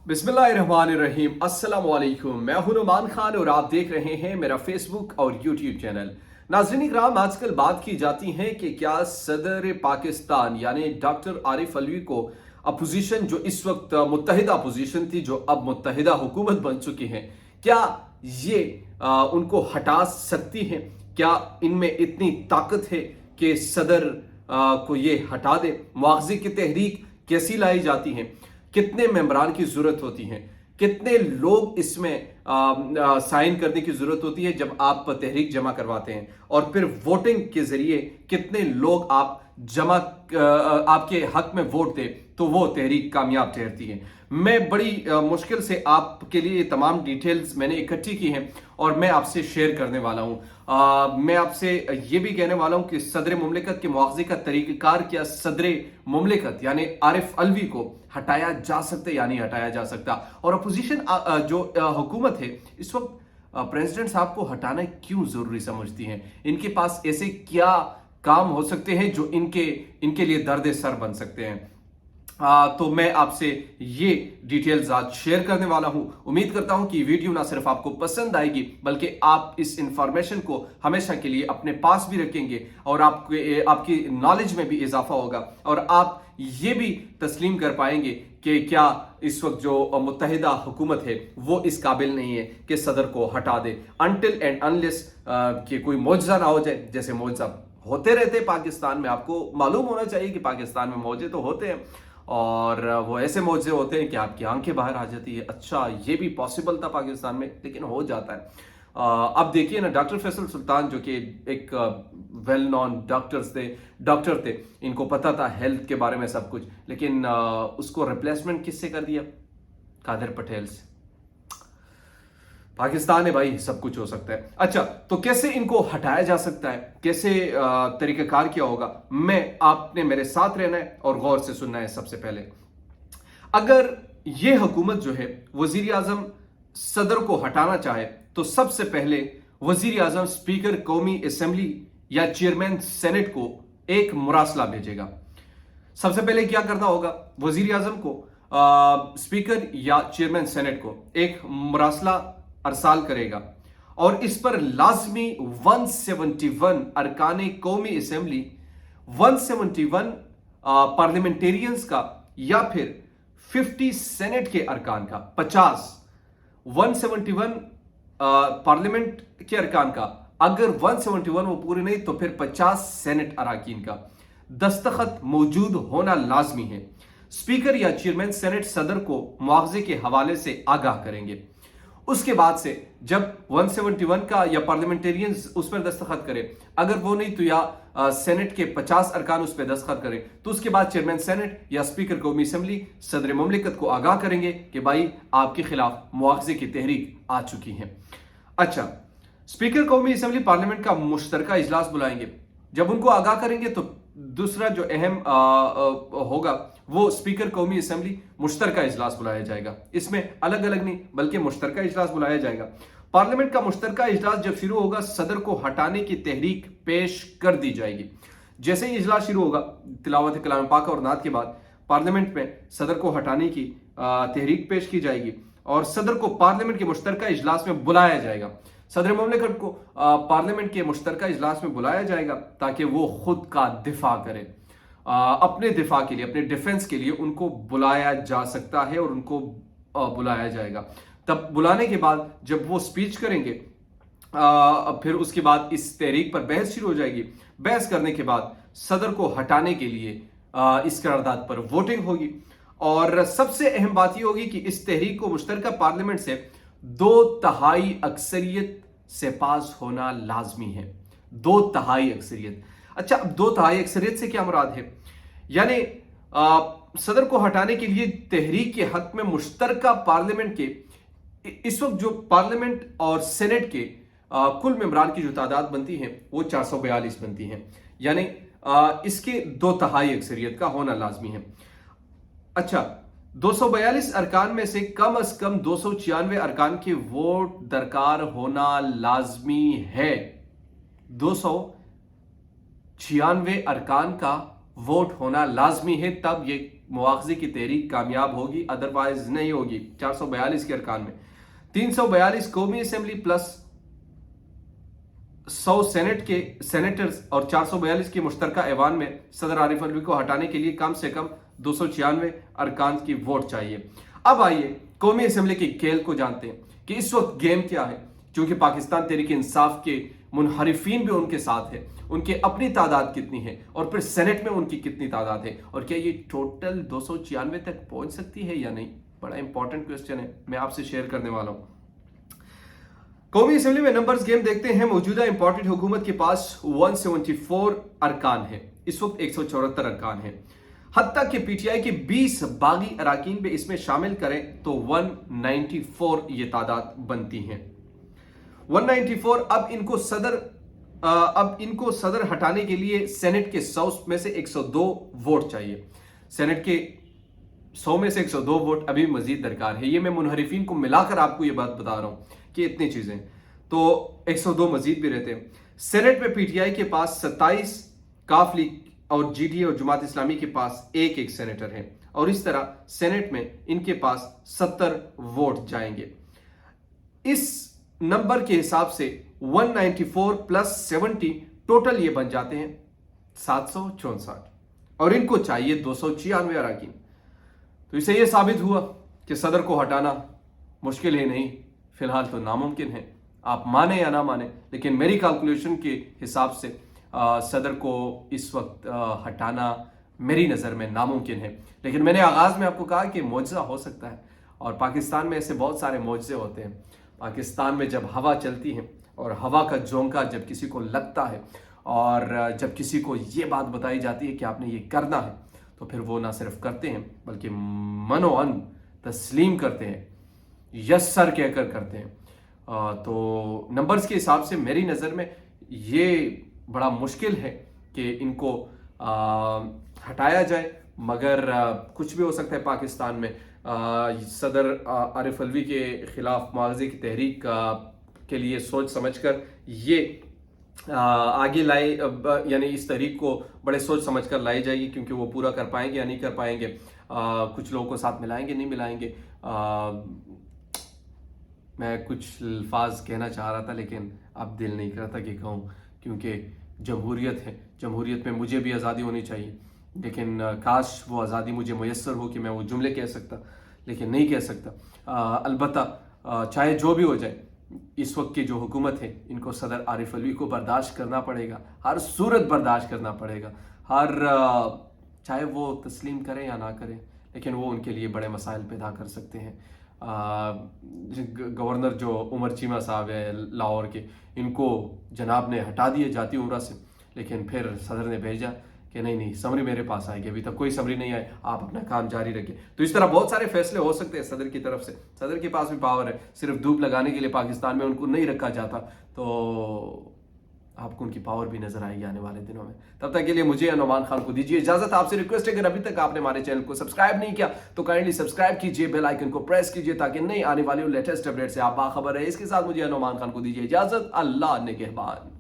बिस्मिल्लाहिर्रहमानिर्रहीम। अस्सलाम वालेकुम। मैं हूं नुमान खान और आप देख रहे हैं मेरा फेसबुक और यूट्यूब चैनल। नाज़रीन इकराम, आजकल बात की जाती है कि क्या सदर पाकिस्तान यानी डॉक्टर आरिफ अलवी को अपोजिशन जो इस वक्त मुत्तहिदा अपोजिशन थी, जो अब मुत्तहिदा हुकूमत बन चुकी है, क्या ये उनको हटा सकती हैं? क्या इनमें इतनी ताकत है कि सदर को ये हटा दे? मुआवजे की तहरीक कैसी लाई जाती है? कितने मेंबरान की जरूरत होती है? कितने लोग इसमें साइन करने की जरूरत होती है जब आप तहरीक जमा करवाते हैं? और फिर वोटिंग के जरिए कितने लोग आप जमा आपके हक में वोट दे तो वो तहरीक कामयाब ठहरती है? मैं बड़ी मुश्किल से आपके लिए तमाम डिटेल्स मैंने इकट्ठी की हैं और मैं आपसे शेयर करने वाला हूं। मैं आपसे ये भी कहने वाला हूं कि सदर मुमलिकत के मुआवजे का तरीक़ाकार क्या सदर मुमलिकत यानी आरिफ अलवी को हटाया जा सकता है या नहीं हटाया जा सकता? और अपोजिशन जो हुकूमत है इस वक्त प्रेसिडेंट साहब को हटाना क्यों जरूरी समझती है? इनके पास ऐसे क्या काम हो सकते हैं जो इनके लिए दर्द सर बन सकते हैं? तो मैं आपसे ये डिटेल्स आज शेयर करने वाला हूं। उम्मीद करता हूं कि वीडियो ना सिर्फ आपको पसंद आएगी बल्कि आप इस इंफॉर्मेशन को हमेशा के लिए अपने पास भी रखेंगे और आपकी नॉलेज में भी इजाफा होगा और आप ये भी तस्लीम कर पाएंगे कि क्या इस वक्त जो मुत्तहिदा हुकूमत है वो इस काबिल नहीं है कि सदर को हटा दे, अनटिल एंड अनलेस कि कोई मौजज़ा ना हो जाए। जैसे मौजज़ा होते रहते हैं पाकिस्तान में, आपको मालूम होना चाहिए कि पाकिस्तान में मौजे तो होते हैं और वो ऐसे मौजे होते हैं कि आपकी आंखें बाहर आ जाती है। अच्छा, ये भी पॉसिबल था पाकिस्तान में, लेकिन हो जाता है। अब देखिए ना, डॉक्टर फैसल सुल्तान जो कि एक वेल नोन डॉक्टर थे, इनको पता था हेल्थ के बारे में सब कुछ, लेकिन उसको रिप्लेसमेंट किससे कर दिया? कादिर पटेल से। पाकिस्तान है भाई, सब कुछ हो सकता है। अच्छा, तो कैसे इनको हटाया जा सकता है, कैसे तरीकाकार क्या होगा? आपने मेरे साथ रहना है और गौर से सुनना है। सबसे पहले, अगर ये हुकूमत जो है वजीर आजम सदर को हटाना चाहे तो सबसे पहले वजीर आजम स्पीकर कौमी असेंबली या चेयरमैन सेनेट को एक मुरासला भेजेगा। सबसे पहले क्या करना होगा? वजीर आजम को स्पीकर या चेयरमैन सेनेट को एक मुरासला अरसाल करेगा और इस पर लाजमी 171 अरकान कौमी असेंबली, 171 पार्लियामेंटेरियंस का या फिर 50 सेनेट के अरकान का, 171 पार्लियामेंट के अरकान का, अगर 171 वो पूरे नहीं तो फिर 50 सेनेट अरकान का दस्तखत मौजूद होना लाजमी है। स्पीकर या चेयरमैन सेनेट सदर को मुआवजे के हवाले से आगाह करेंगे। उसके बाद से जब 171 का या पार्लियामेंटेरियंस उस पर दस्तखत करे, अगर वो नहीं तो या सेनेट के 50 अरकान उस पर दस्तखत करें, तो उसके बाद चेयरमैन सेनेट या स्पीकर कौमी असेंबली सदर मुमलिकत को आगाह करेंगे कि भाई आपके खिलाफ मुआवजे की तहरीक आ चुकी है। अच्छा, स्पीकर कौमी असेंबली पार्लियामेंट का मुश्तरका इजलास बुलाएंगे। जब उनको आगाह करेंगे तो दूसरा जो अहम होगा वो स्पीकर कौमी असेंबली मुश्तरका इजलास बुलाया जाएगा। इसमें अलग अलग नहीं बल्कि मुश्तरका इजलास बुलाया जाएगा। पार्लियामेंट का मुश्तरका इजलास जब शुरू होगा, सदर को हटाने की तहरीक पेश कर दी जाएगी। जैसे ही इजलास शुरू होगा, तिलावत कलाम पाक और नात के बाद पार्लियामेंट में सदर को हटाने की तहरीक पेश की जाएगी और सदर को पार्लियामेंट के मुश्तरका इजलास में बुलाया जाएगा। सदर मुमलिकत को पार्लियामेंट के मुश्तरका इजलास में बुलाया जाएगा ताकि वो खुद का दिफा करें। अपने दिफा के लिए, अपने डिफेंस के लिए उनको बुलाया जा सकता है और उनको बुलाया जाएगा। तब बुलाने के बाद जब वो स्पीच करेंगे, फिर उसके बाद इस तहरीक पर बहस शुरू हो जाएगी। बहस करने के बाद सदर को हटाने के लिए इस करारदाद पर वोटिंग होगी और सबसे अहम बात यह होगी कि इस तहरीक को मुश्तरका पार्लियामेंट से 2/3 अक्सरियत से पास होना लाजमी है। 2/3 अक्सरियत। अच्छा, अब 2/3 अक्सरियत से क्या मुराद है? यानी सदर को हटाने के लिए तहरीक के हक में मुश्तरका पार्लियामेंट के इस वक्त जो पार्लियामेंट और सेनेट के कुल मेंबरान की जो तादाद बनती है वो 442 बनती है, यानी इसके 2/3 अक्सरियत का होना लाजमी है। अच्छा, 242 अरकान में से कम 296 अरकान के वोट दरकार होना लाजमी है। 296 अरकान का वोट होना लाजमी है, तब ये मुआवजे की तहरीक कामयाब होगी, अदरवाइज नहीं होगी। 442 के अरकान में 342 कौमी असेंबली प्लस 100 सेनेट के सेनेटर्स और 442 के मुश्तरका ऐवान में सदर आरिफ अलवी को हटाने के लिए कम से कम 296 अरकान की वोट चाहिए। अब आइए कौमी असेंबली के खेल को जानते हैं कि इस वक्त गेम क्या है। चूंकि पाकिस्तान तहरीक इंसाफ के मुनहरिफीन भी उनके साथ है, उनके अपनी तादाद कितनी है और फिर सेनेट में उनकी कितनी तादाद है और क्या ये टोटल 296 तक पहुंच सकती है या नहीं, बड़ा इंपॉर्टेंट क्वेश्चन है, मैं आपसे शेयर करने वाला हूं। कौमी असेंबली में नंबर्स गेम देखते हैं। मौजूदा इंपॉर्टेंट हुकूमत के पास 174 अरकान है, इस वक्त 174 अरकान है। हत्ता के पीटीआई के 20 बागी अराकीन भी इसमें शामिल करें तो 194 ये तादाद बनती हैं। 194। अब इनको सदर हटाने के लिए सेनेट के 100 में से 102 वोट चाहिए। सेनेट के 100 में से 102 वोट अभी मजीद दरकार है। ये मैं मुनहरिफीन को मिलाकर आपको ये बात बता रहा हूं कि इतनी चीजें, तो 102 मजीद भी रहते हैं। सेनेट में पीटीआई के पास 27, काफ लीग और जीडीए और जमात इस्लामी के पास एक एक सेनेटर है और इस तरह सेनेट में इनके पास 70 वोट जाएंगे। इस नंबर के हिसाब से 194 प्लस 70 टोटल ये बन जाते हैं 764 और इनको चाहिए 296 अराकीन। तो इसे ये साबित हुआ कि सदर को हटाना मुश्किल ही नहीं, फिलहाल तो नामुमकिन है। आप माने या ना माने, लेकिन मेरी कैलकुलेशन के हिसाब से सदर को इस वक्त हटाना मेरी नज़र में नामुमकिन है। लेकिन मैंने आगाज़ में आपको कहा कि मौजज़ा हो सकता है और पाकिस्तान में ऐसे बहुत सारे मौजज़े होते हैं। पाकिस्तान में जब हवा चलती है और हवा का झोंका जब किसी को लगता है और जब किसी को ये बात बताई जाती है कि आपने ये करना है, तो फिर वो ना सिर्फ करते हैं बल्कि मनोअन तस्लीम करते हैं, यस सर कहकर करते हैं। तो नंबर्स के हिसाब से मेरी नज़र में ये बड़ा मुश्किल है कि इनको हटाया जाए, मगर कुछ भी हो सकता है पाकिस्तान में। सदर आरिफ अलवी के खिलाफ मुआवजे की तहरीक के लिए सोच समझकर ये आगे लाई, यानी इस तहरीक को बड़े सोच समझकर लाई जाएगी, क्योंकि वो पूरा कर पाएंगे या नहीं कर पाएंगे, कुछ लोगों को साथ मिलाएंगे नहीं मिलाएंगे। मैं कुछ अल्फाज कहना चाह रहा था लेकिन अब दिल नहीं करता कि कहूँ, क्योंकि जमहूरियत है, जमहूरियत में मुझे भी आज़ादी होनी चाहिए, लेकिन काश वो आज़ादी मुझे मुयस्सर हो कि मैं वो जुमले कह सकता, लेकिन नहीं कह सकता। अलबत्ता चाहे जो भी हो जाए, इस वक्त की जो हुकूमत है इनको सदर आरिफ अलवी को बर्दाश्त करना पड़ेगा, हर सूरत बर्दाश्त करना पड़ेगा, चाहे वो तस्लीम करें या ना करें, लेकिन वो उनके लिए बड़े मसाइल पैदा कर सकते हैं। गवर्नर जो उमर चीमा साहब है लाहौर के, इनको जनाब ने हटा दिए जाती उम्र से, लेकिन फिर सदर ने भेजा कि नहीं समरी मेरे पास आएगी, अभी तक कोई समरी नहीं आए, आप अपना काम जारी रखें। तो इस तरह बहुत सारे फैसले हो सकते हैं सदर की तरफ से। सदर के पास भी पावर है, सिर्फ धूप लगाने के लिए पाकिस्तान में उनको नहीं रखा जाता, तो आपको उनकी पावर भी नजर आएगी आने वाले दिनों में। तब तक के लिए मुझे नोमान खान को दीजिए इजाजत। आपसे रिक्वेस्ट है, अगर अभी तक आपने हमारे चैनल को सब्सक्राइब नहीं किया तो काइंडली सब्सक्राइब कीजिए, बेल आइकन को प्रेस कीजिए ताकि नई आने वाली लेटेस्ट अपडेट से आप बाखबर है। इसके साथ मुझे नोमान खान को दीजिए इजाजत। अल्लाह निगहबान।